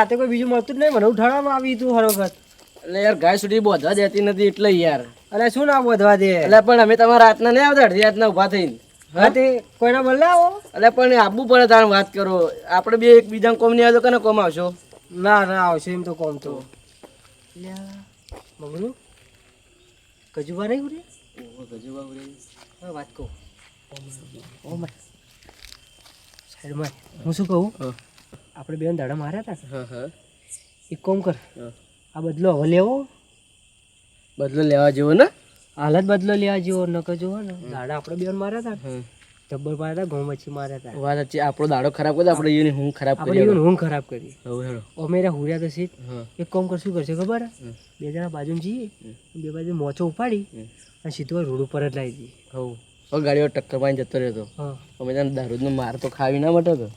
રાતે કોઈ બીજું મળતું જ નહીં, મને ઉઠાડવામાં આવી તું હર વખત. એટલે યાર ગાય સુધી બોધવા દેતી નથી એટલે યાર. અરે શું ના બોધવા દે? એટલે પણ અમે તમારા રાતના નહીં આવતા, અડધી રાતના ઊભા થઈને. હા તે કોઈના બદલે આવો? એટલે પણ આવવું પડે તારે વાત કરો. આપણે બે એકબીજા કોમ નહીં આવતો કને કોમ આવશો? ના ના આવશે એમ તો કોમ તો. મંગલું કજુબા નહીં ઉડે? હા વાત કહું સાઈડમાં. હું શું કહું, આપણે બેન દાડા માર્યા હતા. એક કોમ કર, આ બદલો હવે લેવો. બદલો લેવા જેવો ને? હાલત બદલો લેવા જેવો નકર જોવો ને. દાડા આપણે બેન માર્યા હતા, જબ્બર માર્યા હતા, ઘઉં મચ્છી માર્યા હતા. વાત સાચી. આપણો દાડો ખરાબ કર્યો, આપણે એની હું ખરાબ કરી. આપણે ઊંઘ ખરાબ કરી. હવે હેડો અમે હુર્યા તો સીટ. એક કામ કર, શું કરશે ખબર? બે જણા બાજુમાં જઈએ, બે બાજુ મોચો ઉપાડી અને સીધો રોડ ઉપર જ લાવી દઈએ. હવે ગાડીઓ ટક્કર મારીને જતો રહેતો. અમે તને દારૂનો માર તો ખાવી ના મટે તો.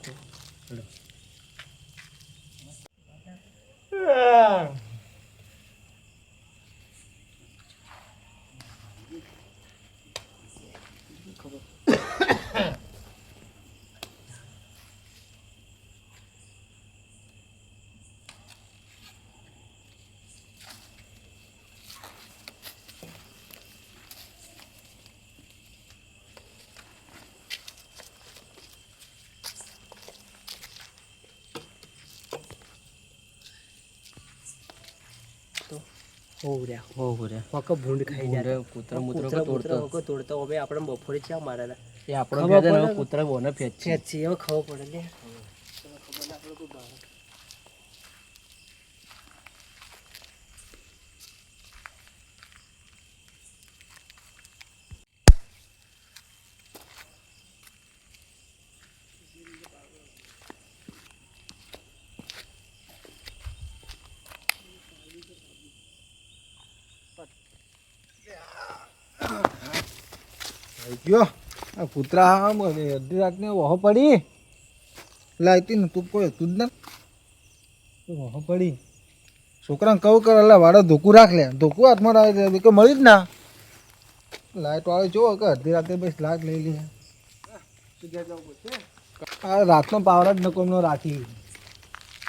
ભૂંડ ખાઈ જાય. કૂતરા મૂતરા તોડતો હવે આપણે બપોરે ચા મારેલા એ આપણો કૂતરા બોને ફેંચ છે. હવે ખબર પડે લે. ગયો આ કૂતરા અડધી રાતને વહો પડી લાવતી ને તું કોઈ તું જ ને વહો પડી. છોકરાને કહું કર એટલે વાળો ધોકું રાખ લે, ધોકું હાથમાં રાખે કે મળી જ ના. લાઇટ વાળો જો કે અડધી રાતે બસ લાગ લઈ લે. આ રાતનો પાવર જ નકોમનો રાખી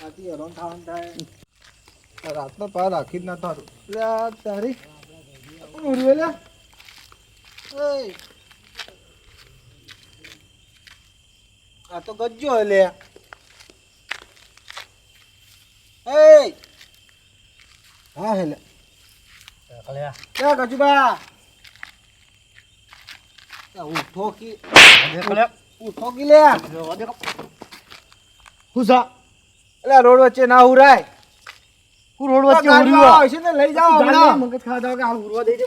રાતી હેરાન થવાનું થાય. રાતનો પાવર રાખી જ ના તારું તારી ઉડવે. આ તો ગજ્જો લે. હા હેલે ક્યાં ગજુબા ઉઠો કી ઉઠો કી લે. હુસા એટલે રોડ વચ્ચે ના ઉરાય. હું રોડ વચ્ચે ઉર્યો છે ને લઈ જાઓ હમણાં. મગજ ખા જાવ કે આ ઉરવા દઈ દે.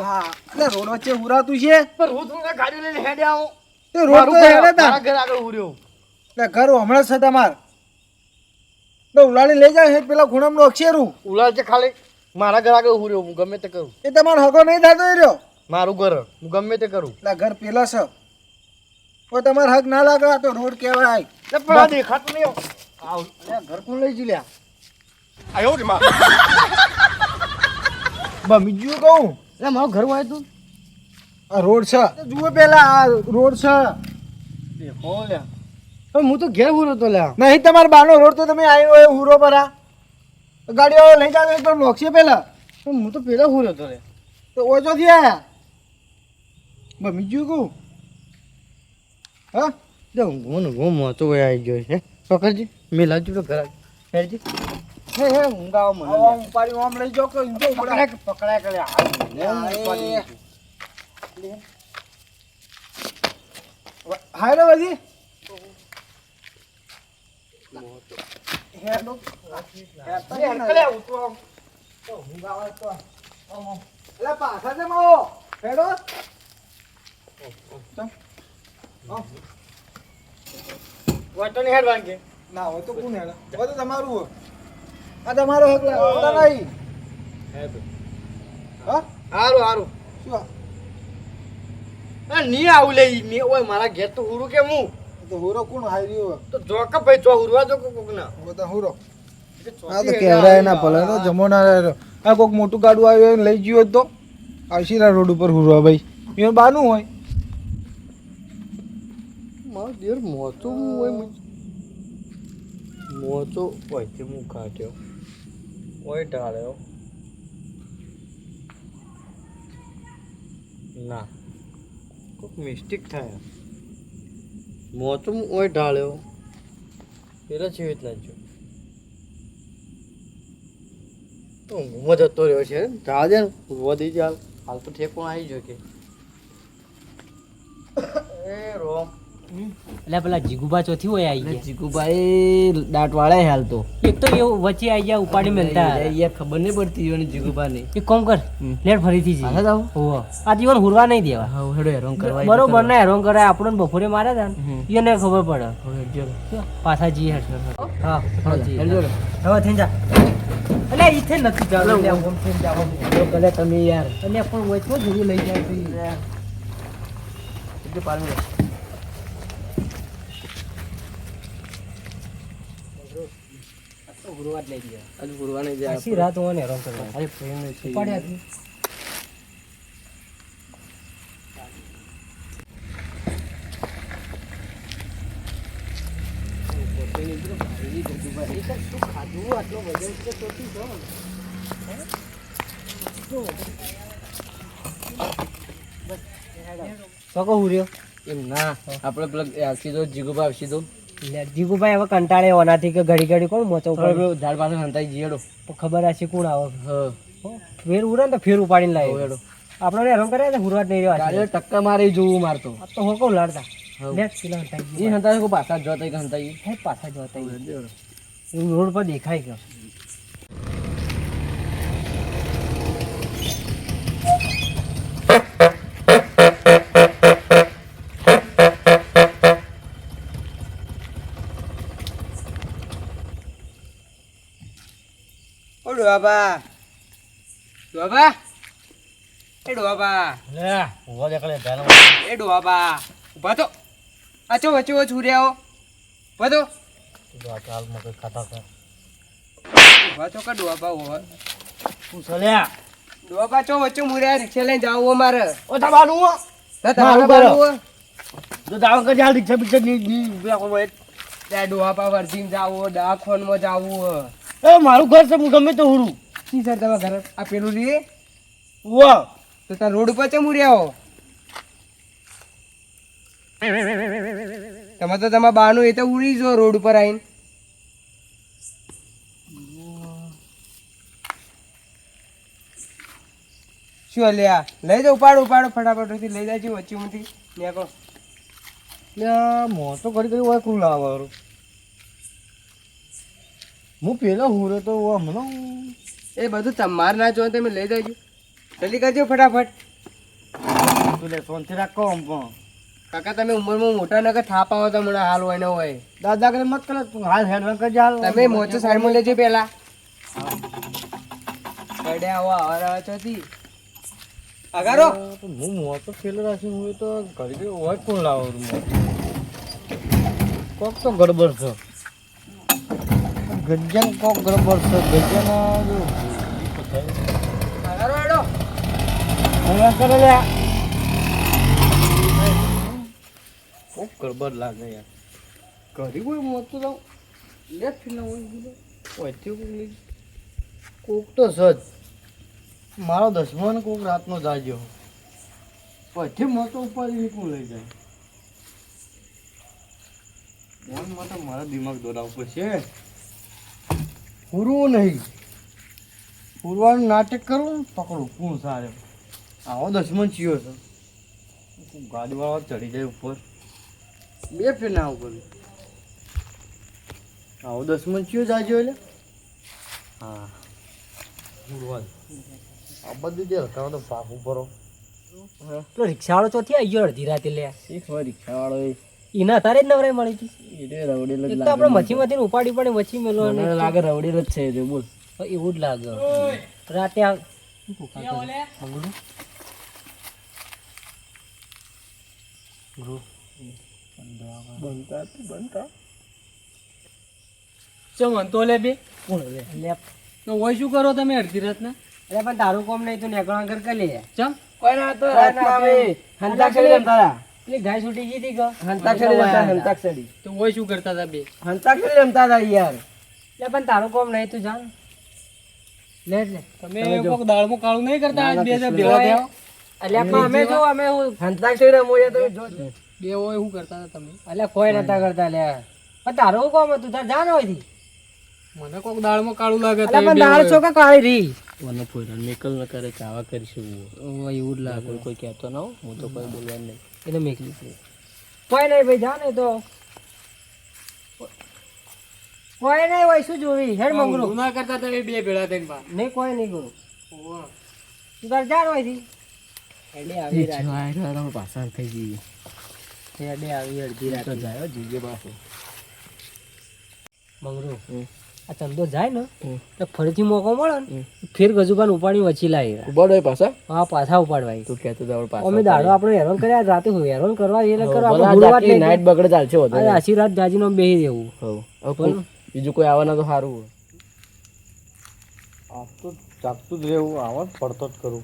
હા એટલે રોડ વચ્ચે ઉરાતું છે પણ રોજ હું ગાડી લઈને હેડે આવું. તે રોડ તો હેડે તા ઘર આગળ ઉર્યો. એટલે ઘર હમણાં છે તમાર તો ઉલાડી લઈ જાય હે પેલા ખૂણામાં અક્ષેરું ઉલાળ છે ખાલી મારા ઘર આગળ ઉર્યો. હું ગમે તે કરું. એ તમારો હગો નહીં થતો એ રહ્યો. મારું ઘર હું ગમે તે કરું. એટલે ઘર પેલા છે તો તમારે હક ના લાગે. આ તો રોડ કહેવાય. પણ દેખાતું નહીં. આવ ઘર કોણ લઈ જ લ્યા. આયો રે માં બીજું કહું એટલે મારું ઘર હોય તું આ રોડ છે જુઓ પેલા આ રોડ છે. દેખો લ્યા. હું તો ઘેર હુરો તો લ્યા. નહીં તમારા બાનો રોડ તો તમે આવ્યો હોય હુરો પર ગાડીઓ લઈ જાવ તો બ્લોક છે પેલા. હું તો પેલા હુરો તો લ્યા. તો ઓછો થી આયા બીજું કહું હા હું મોતો આવી ગયો છે. પકડજી મેં લાવજો તો ઘર હેરજી. હે ઊંઘ આવો મને. ઉપાડી આમ લઈ જાઓ કે પકડાય કરે. હાય રે બાજી હેડો એટલે પાછા છે માવો હેડો. વાટો ની હેડ વાંગે ના હોય તો કોણ હેડો હોય તો તમારું હોય. આ તમારો હક લાગતા નહીં. હા હારું હારું. શું ની આવું લે ની ઓય મારા ઘેર તો હુરું કે હું તો હુરો કોણ હાર્યો તો જોક ભાઈ જો હુરવા જો કોક ના બધા હુરો. આ તો કેવરાય ના ભલે તો જમો ના રહ્યો. આ કોઈક મોટું ગાડું આવ્યું લઈ ગયું તો આવશીલા રોડ ઉપર હુરવા ભાઈ એ બાનું હોય. મારો દેર મોતું હોય મોચો ઓયથી હું કાઢ્યો ઓય ઢાળ્યો ના કોઈક મિસ્ટેક થાય મોચો હું ઓય ઢાળ્યો પેલા જેવી રીતના જો તો ઊંઘમાં જતો રહ્યો છે ઢાળ દે ને વધી ચાલ હાલ તો ઠેકોણ આવી ગયો કે એ રોમ એટલે પેલા જીગુબા ચોથી હોય આવી ગયા જીગુભાઈ દાંત વાળા હાલ તો એક તો એવું વચ્ચે આવી ગયા ઉપાડી મેલતા યાર ખબર નહીં પડતી યોને જીગુભાને એક કામ કર લેટ ફરીથી જી હાલે જાવ હોવો આ જીવન હુરવા નહીં દેવા હા હેડો હેરાન કરવા બરોબર ના હેરાન કરાય આપણને બપોરે માર્યા હતા ને એને ખબર પડે હેડજો પાછા જઈએ હા હેડજો હવે થઈને જા એટલે ઈથે નથી જવાનું એટલે આમ થઈને જવાનું ભલે તમે યાર અને પણ હોય તો જોયું લઈ જાય તો હેડજો પાડું ગુરુવાર લઈ ગયા આજે ગુરવા નહીં જાય આખી રાત હું હેરાન કરવા અરે પ્રેમ નથી ઉપાડ્યા સકો હુર્યો એમ ના આપણે પેલા સીધો જીગુબા સીધો જીગુભાઈ હવે કંટાળે ઓનાથી કે ઘડી ઘડી કોણ મોચો ઉપર ઝાડ પાસે હંતાઈ જીએડો ખબર હશે કોણ આવે હા ફેર ઉડે ને તો ફેર ઉપાડીને લાવે હેડો આપણે હેરાન કર્યા ને હુરવા જ નહીં રહ્યો ગાડીઓ ટક્કર મારી જોવું મારતો આ તો હું કહું લડતા હા. લેટ પેલા હંતાઈ એ હંતા કોઈ પાછા જોતા કે હંતાઈ હે પાછા જોતા રોડ પર દેખાય ગયો ઓ ડોબા ડોબા એ ડોબા લે ઉભો દેખાડે ધારો એ ડોબા ઉભા તો આચો વચ્ચે વચ્ચે ઉર્યાઓ ઉભા તો ચાલ મગજ ખાતા કર ઉભા તો કા ડોબા ઉભા તું સલ્યા ડોબા ચો વચ્ચે મુર્યા રિક્ષા લઈને જાવું મારે ઓ તમારું ના તમારે બાનું તો દાવ કર જાલ રિક્ષા બિક્ષા ની કોઈ ત્યાં ડોબા વર્ધીને જાવું ડાકોનમાં જાવું એ મારું ઘર છે હું ગમે તો હુરું શી સર તમારા ઘર આ પેલું રે વાહ તો ત્યાં રોડ ઉપર ચમ ઉર્યાઓ તમે તો તમારા બાનું એ તો ઉડી જો રોડ ઉપર આવીને શું અલ્યા લઈ જાઓ ઉપાડો ઉપાડો ફટાફટ લઈ જાય વચ્ચે માંથી નીકળો મો તો ઘડી ઘડી હોય કુલ આવવાનું હું પેલો હુરો તો હમણાં એ બધું તમારે ના જો તમે લઈ જાજો જલ્દી કરજો ફટાફટ તું લે ફોનથી રાખો આમ પણ કાકા તમે ઉંમરમાં મોટા નકર થાપા હો તો મને હાલ હોય ન હોય દાદા કરે મત કરે તું હાલ હેડવાન કરી હાલ તમે મોચો સાઈડમાં લેજો પેલા કડે આવો આવા ચોથી અગારો હું મો તો પેલો રાખી હું તો ઘડી ઘડી હોય કોણ લાવવાનું કોક તો ગડબડ છે ગજન કોક ગડબડ છે ગજન અગારો હેડો હેડવાન કરે લે કોક ગડબડ લાગે યાર ઘડી કોઈ મોત તો જાઉં લેફ્ટ ના હોય કોક તો સજ મારો દસમાનો કોક રાતનો જાગ્યો પછી મોટો ઉપાડી કોણ લઈ જાય ફોનમાં તો મારા દિમાગ દોડાવવું પડશે પૂરવું નહીં પૂરવાનું નાટક કરું પકડું કોણ સારે આવો દસમન ચિયો છે ગાડીવાળા ચડી જાય ઉપર બે ફેર ના ઉપર આવો દસમન ચિયો જાજો એટલે હા પૂરવા આ બધું જે હતા તો પાપ ઉપર પેલો રિક્ષાવાળો ચોથી આવી ગયો અડધી રાતે લે એક વાર રિક્ષાવાળો એના તારે જ નવરાઈ મળી હતી એટલે રવડેલો જ એક તો આપણે મચ્છી ઉપાડી પડે મચ્છી મેલો મને લાગે રવડેલો જ છે એ બોલ એવું જ લાગે રાતે આ બનતા ચમ અંતો લે બે કોણ લે લે તો હોય શું કરો તમે અડધી રાતના અરે પણ તારું કોમ નહીં તો નેકળવા કર કરી લે ચમ કોઈ ના તો હંતાક્ષરી રમતા પેલી ગાય છૂટી ગઈ હતી કે હંતાક્ષરી રમતા હંતાક્ષરી તો હોય શું કરતા હતા બે હંતાક્ષરી રમતા હતા યાર લે પણ તારું કોમ નહીં તું જાણ લે લે તમે કોક દાળમાં કાળું નહીં કરતા આજ બે જણ ભેગા થયા અલ્યા પણ અમે જો અમે અંતાક્ષરી રમો યાર તમે જો બે હોય શું કરતા હતા તમે અલ્યા કોઈ નતા કરતા લે પણ તારું શું કોમ હતું તાર જાણ હોય થી મને કોક દાળમાં કાળું લાગે અલ્યા પણ દાળ છો કે કાળી રી મને ફોઈરા મેકલ ન કરે ચાવા કરીશું એવું જ લાગે કોઈ કહેતો ના હો હું તો કોઈ બોલવાનું નહીં એને મેકલી કોઈ નહીં ભાઈ જા ને તો કોઈ નહીં હોય શું જોવી હેડ મંગરું ના કરતા તમે બે ભેળા થઈને બા નહીં કોઈ નહીં ગુરુ તું તાર જાણ હોય થી હેડે આવી રાત પાછા થઈ જઈએ હેડે આવી અડધી રાત જાય જીજે પાસે મંગરું આ ચંદો જાય ને તો ફરીથી મોકો મળે ને ફેર ગજુબાન ઉપાડી વચી લાવી ઉપાડો પાછા હા પાછા ઉપાડવાય તું કહેતો તો અમે દાડો આપણે હેરાન કર્યા રાતે હેરાન કરવા એટલે કરવા નાઈટ બગડે ચાલશે વધુ આછી રાત જાજીનો બેહી દેવું હવ બીજું કોઈ આવવાના તો સારું આ તો જાગતું જ રહેવું આવા પડતો જ કરું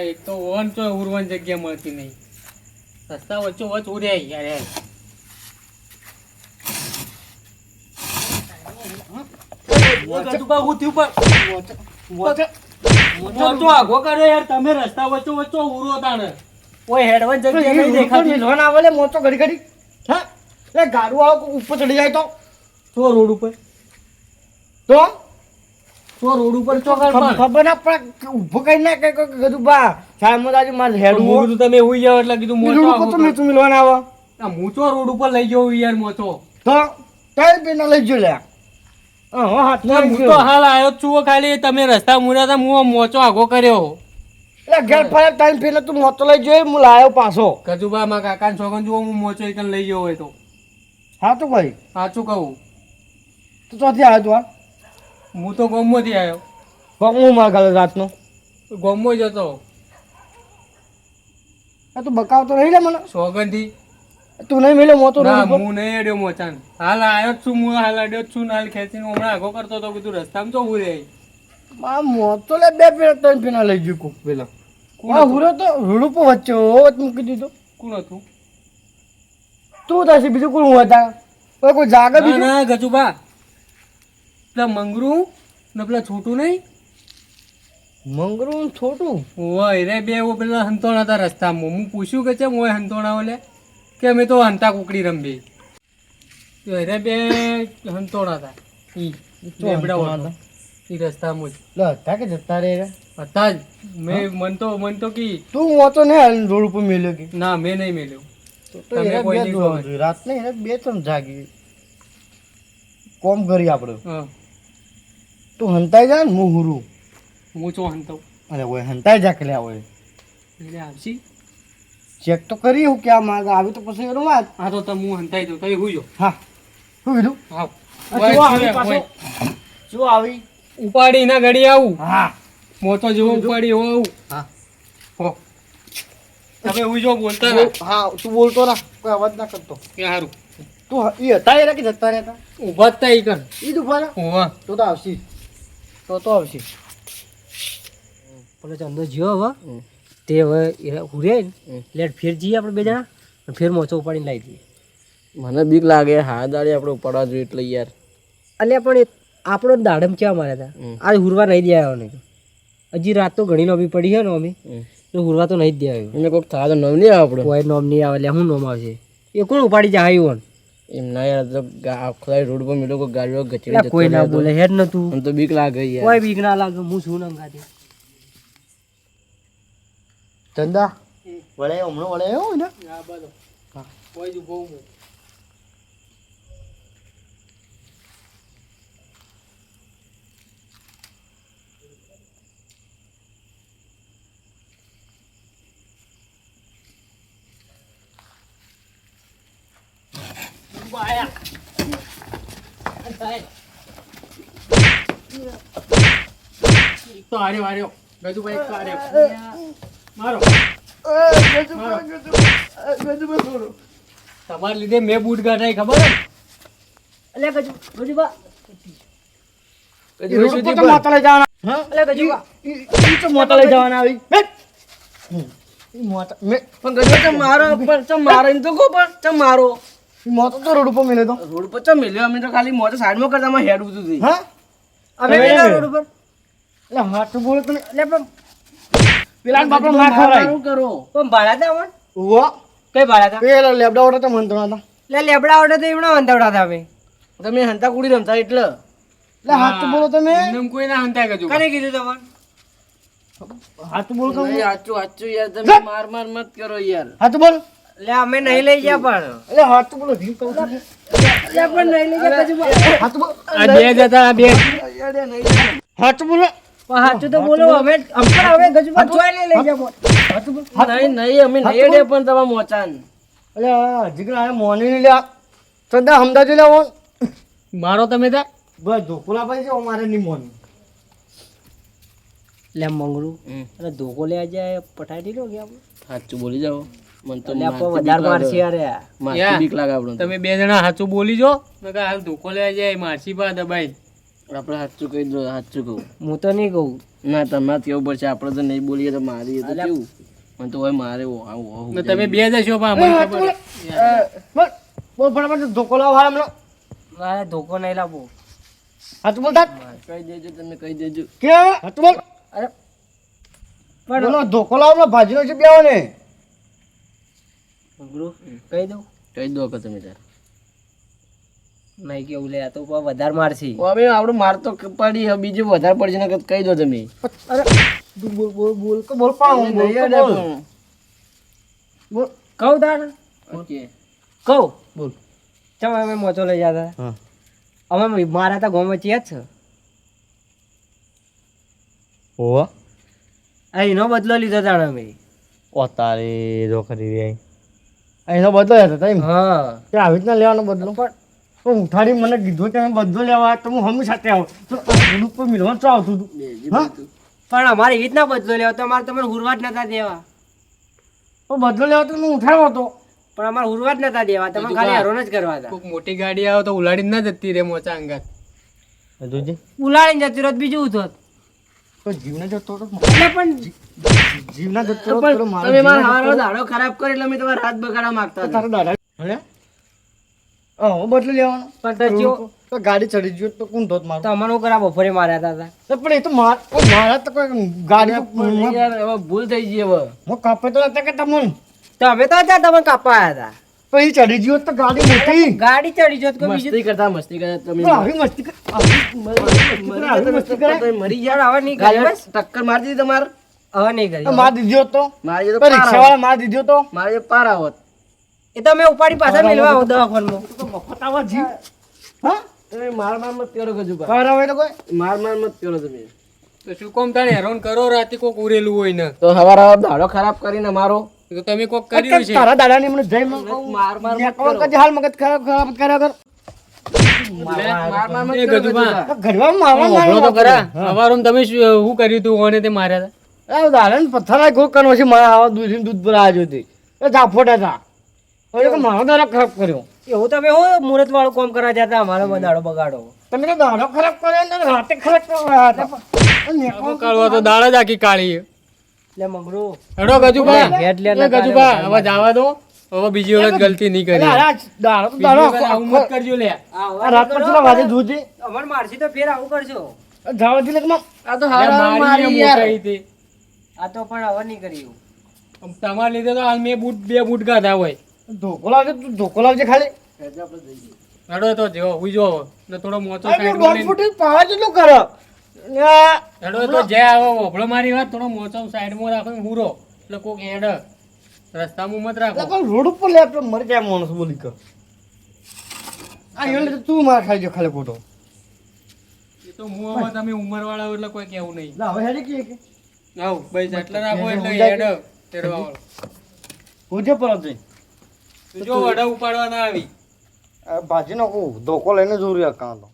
એક તો ઓન તો ઉરવાની જગ્યા મળતી નહીં રસ્તા વચ્ચો વચ ઉડ્યા યાર તમે રસ્તા વચ્ચો વચ્ચો ઉરો તાણે કોઈ હેડવન જગ્યા નહીં દેખાતી લોન આવે મોટો ઘડી ઘડી હા લે ગાડું આવો ઉપર ચડી જાય તો તો રોડ ઉપર તો રોડ ઉપર ખબર ના પડે ઉભો કઈ ના કઈ કીધું બા સાહેબ આજે મારે હેડવું તો તમે ઉઈ જાવ એટલે કીધું મોટો મેં તમે લોન આવો મૂચો રોડ ઉપર લઈ જાવ યાર મોચો તો કઈ બેના લઈ જો લે હું તો હાલ આવ્યો છું ખાલી તમે રસ્તા મુર્યા હતા હું મોચો આગો કર્યો એટલે ઘેર ફરે ટાઈમ ફેલે તું મોટો લઈ જોઈ હું લાયો પાછો કજુબા માં કાકા છોકન જુઓ હું મોચો એક લઈ ગયો હોય તો હા તો ભાઈ સાચું કહું તું ચોથી આવ્યો તું હું તો ગોમમાંથી આવ્યો હું મારા ઘરે રાતનો ગોમો જ હતો તું બકાવતો રહી લે મને સોગંદથી તું નહીં મેલ્યો મોટો ના રોડ ઉપર? હું નહીં અડ્યો મોચાન હાલ આવ્યો જ છું હું હાલ અડ્યો જ છું ને હાલ ખેંચીને હમણાં આગો કરતો હતો કીધું રસ્તામાં તો ઉરે આ મોટો લે બે પેલા ત્રણ પેલા લઈ ગયું કોક પેલા આ હુરો તો રૂડ ઉપર વચ્ચે હોત મૂકી દીધો કોણ હતું તું થશે બીજું કોણ હતા કોઈ જાગે ના બીજું ના ગજુબા પેલા મંગરું ને પેલા છોટું નહીં મંગરું છોટું ઓય રે બે એવો પેલા હંતોણા હતા રસ્તામાં હું પૂછ્યું કે ચેમ ઓય હંતોણા ઓલે કે અમે તો હંતા કુકડી રમવી રે બે હંતોણા હતા ઈ લેબડા હતા ઈ રસ્તામાં જ લે હતા કે જતા રે હતા જ મન તો કી તું મોટો ને રોડ ઉપર મેલ્યો કે ના મેં નહીં મેલ્યો તો એને કોઈ બે નહીં જોવાનું ખબર. જોઈએ. રાત નહીં એને બે ત્રણ જાગી કોમ કરી આપણે હા તું હંતાઈ જા ને હું હુરું હું ચો હંતો અરે ઓય હંતાઈ જા કે લે ઓય એટલે આવશી ચેક તો કરી હું ક્યાં માગ આવી તો પછી એનો વાત હા તો તમે હું હંતાઈ દઉં તમે હુજો હા શું કીધું હા આ જો આવી પાછો જો આવી ઉપાડી ના ઘડી આવું હા મોટો જેવો ઉપાડી એવો આવું હા હો તમે હુજો બોલતા ના હા તું બોલતો ના કોઈ અવાજ ના કરતો કે હારું તું ઈ હતા એ કે જતા રહેતા ઉભા જ તા ઈ કર ઈ દુફાના હોવા તો તો આવશી તો આવશે પેલો ચંદો જ્યો હવે તે હવે હુરે લેટ ફેર જઈએ આપણે બે જણા ફેર મોચો ઉપાડીને લાવી દઈએ મને બીક લાગે હા દાડી આપણે ઉપાડવા જોઈએ એટલે યાર અલ્યા પણ આપણો દાડમ કેવા માર્યા હતા આ હુરવા નહીં દે આવ્યો નહીં હજી રાત તો ઘણી નોમી પડી છે ને અમે તો હુરવા તો નહીં જ દે આવ્યો એને કોઈક થવા તો નવ નહીં આવે આપણે કોઈ નોમ નહીં આવે એટલે શું નોમ આવશે એ કોણ ઉપાડી જાય આવ્યું એમ ના યાર તો આખો રોડ પર મેલો કોઈ ગાડીઓ ગચડી કોઈ ના બોલે હેડ નતું મને તો બીક લાગે યાર કોઈ બીક ના લાગે હું શું નંગાતી ચંદા વળે હમણાં વળે આવ્યો ને હા બધો કોઈ જ ઉભો હું તો આર્યો આર્યો ગજુભાઈ એક તો આર્યો મારો તમારા લીધે મેં બૂટ ગાઢાઈ ખબર હે અલ્યા ગજુબા એ રોડ ઉપર તો મોટા લઈ જવાના હા એટલે ગજુબા ઈ તો મોટા લઈ જવાના આવી ઈ મોટા પણ ગજુબા ચમ મારો પણ ચમ મારો એમ તો કહો પણ ચમ મારો ઈ મોટો તો રોડ ઉપર મિલે તો રોડ પર ચમ મેલ્યો અમે તો ખાલી મોટો સાઈડમાં કરતા માં હેડ ઉતું હતી હા અમે મેલ્યા રોડ ઉપર એટલે હાથ બોલે તમે એટલે પણ પેલા બાપા માર ખવરાય શું કરો પણ ભાડા તા અમન ઉવા કઈ ભાડા તા પેલા લેબડા ઓટા તો મંતણા હતા એટલે લેબડા ઓર્ડર તો એમણા વંતાવડા હતા અમે તમે હંતા કુડી રમતા એટલે એટલે હાથ બોલો તમે એમ કોઈ ના હંતા ગજુ કને કીધું તમને હાથ બોલો તમે સાચું સાચું યાર તમે માર માર મત કરો યાર હાથ બોલ એટલે અમે નહીં લઈ ગયા પણ એટલે હાથ બોલો ધીમ કહું છું એટલે પણ નહીં લઈ ગયા ગજુબા હાથ બોલ આ બે જ હતા આ બે હાથ બોલો પણ સાચું તો બોલો અમે અમર હવે ગજુબા જોઈ લઈ જા હાથ બોલ નહીં નહીં અમે નહીં અડે પણ તમાર મોચાન એટલે જીગરા આ મોની ને લ્યા સદા હમદાજી લેવો મારો તમે તા બસ ધોકુલા ભાઈ છે અમારે ની મોની લે મંગળું અને ધોકો લે જાય પટાઈ દીધો કે આપણે સાચું બોલી જાઓ મને તો લે આપણે વધારે મારસી યાર મારથી બીક લાગે આપણને તો. તમે બે જણા સાચું બોલી જો નકર હાલ ધોકો લેવા જાય મારસી પા દબાઈ આપણે સાચું કહી દો સાચું કહું હું તો નહીં કહું ના તમારે કેવું પડશે આપણે તો નહીં બોલીએ તો મારીએ તો કેવું મને તો હોય મારે આવું ને તમે બે જશો પા મને ખબર બોલ બોલ ફટાફટ ધોકો લાવો હાલ હમણાં મારે ધોકો નહીં લાવવો હાથ બોલ તાત કહી દેજો તમે કહી દેજો કે હાથ બોલ અરે પણ બોલો ધોકો લાવો હમણાં ભાજીનો છે બેવો ને મંગળું કહી દઉં કહી દો કે તમે તાર નહીં કેવું લે આ તો વધારે મારસી હવે આપણું માર તો પડી હવે બીજું વધારે પડશે ને કહી દો તમે અરે બોલ બોલ બોલ કે બોલ પાઉં બોલ કે બોલ બોલ કહું તાર ઓકે કહું બોલ ચાલ અમે મોચો લઈ જતા હા અમે મારા તા ગામ વચ્ચે જ છે ઓવા આ એનો બદલો લીધો તાણ અમે ઓ તારે જો કરી રે એનો બદલો હતો તઈ હા તે આવી રીતના લેવાનો બદલો પણ તો ઉઠાડી મને કીધું કે અમે બદલો લેવા તો હું હમી સાથે આવું તો રોડ ઉપર મિલવાનું તો આવતું હતું હા પણ અમારે એવી રીતના બદલો લેવો તો અમારે તમને હુરવા જ નતા દેવા તો બદલો લેવા તો હું ઉઠાડ્યો હતો પણ અમારે હુરવા જ નતા દેવા તમે ખાલી હરોન જ કરવા હતા કોઈક મોટી ગાડી આવે તો ઉલાડી ના જતી રે મોચા અંગાત જોજે ઉલાડીને જતી રોત બીજું ઉઠોત તો જીવને જતો હતો એટલે પણ જીવના જતો હતો પણ તો મારો તમે મારો જીવ હારો દાડો ખરાબ કરી એટલે મેં તમારા હાથ બગાડવા માંગતા હતા. તારો દાદા હે હું બદલો લેવાનો પણ તો ચિયો- તો ગાડી ચડી ગયો તો કોણ ધોત મારું તો અમને કરા બપોરે માર્યા હતા તો પણ એ તો મારા તો કોઈ ગાડી તો પણ યાર હવે ભૂલ થઈ ગઈ હવે હું કાપે તો નતા કે તમને તો અમે તો હતા તમે કાપવા આવ્યા હતા તો એ ચડી ગયો તો ગાડી મોટી ગાડી ચડી જોત કોઈ બીજું મસ્તી કરતા તમે પણ આવી મસ્તી કર આવી મસ્તી કરે તમે મરી યાર હવે નહીં કરી ગાડી બસ ટક્કર મારી દીધી તમારે હવે નહીં કરી માર દીધો તો મારી તો તો રિક્ષાવાળા માર દીધો તો મારી તો પાર આવત એ તો અમે ઉપાડી પાછા મેળવા આવો દવાખાનમાં તો મફત આવા જીવ હા તમે માર માર મત કરો ગજુબા કરાવે તો કોઈ માર માર મત કરો તમે તો શું કોમ તાણે હેરાન કરો રાતે કોક ઉરેલું હોય ને તો હવાર હવાર દાડો ખરાબ કરીને મારો તો તમે કોક કર્યું છે તારા દાદાની મને જય માં માર માર મત કોણ કદી હાલ મગજ ખરાબ ખરાબ કર્યા કર માર માર મત એ કરો ગજુબા ગજુબા. ઘરમાં મારવા હોભળો તો ખરા હવારમાં તમે શું કર્યું તું ઓને તે માર્યા હતા એ દાદા પથ્થર આ ગો કરવો છે મારા આવા દૂધ પર આ જોતી એ જાફોટ હતા હવે કે મારો દાડો ખરાબ કર્યો એવું તમે હું મુહૂર્ત વાળું કામ કરવા જતા અમારો દાડો બગાડો તમે તો દાડો ખરાબ કર્યો ને રાતે ખરાબ કરવા હતા કાળવા તો દાડા જ આખી કાળી એટલે મગરું હેડો ગજુબા ભેટ લે એ ગજુબા હવે જવા દો હવે બીજી વખત ગલતી નહીં કરી દાડો તો બીજી દાડો વખત આવું મત કરજો લે આ રાત પછી વાજે જોજે અમાર મારસી તો ફેર આવું કરજો જાવા દિલે કે આ તો હવાર હવાર મારી યાર આ તો પણ હવે નહીં કર્યું તમારા લીધે તો હાલ મેં બે બૂટ ગાધા હોય ધોકો લાવજે તું ધોકો લાવજે ખાલી હેડો તો જો હુઈ જો ને થોડો મોચો આ સાઈડ દોઢ ફૂટી પાવા જેટલું કરો હેડો તો જે આવો ઓભળો મારી વાત થોડો મોચો સાઈડ માં રાખો ને હુરો એટલે કોક હેડ રસ્તામાં મત રાખો રોડ ઉપર લે તો મરી જાય માણસ બોલી કર આ એને તો તું માર ખાઈ જો ખાલી ખોટો એ તો હું હવે તમે ઉંમર વાળા એટલે કોઈ કેવું નહીં લા હવે હેડી કે આવ બસ એટલે રાખો એટલે હેડ તેડવા વાળો કોજે પર જઈ જો વડા ઉપાડવા ના આવી ભાજી નો ધોકો લઈને જરૂરિયાત કાં તો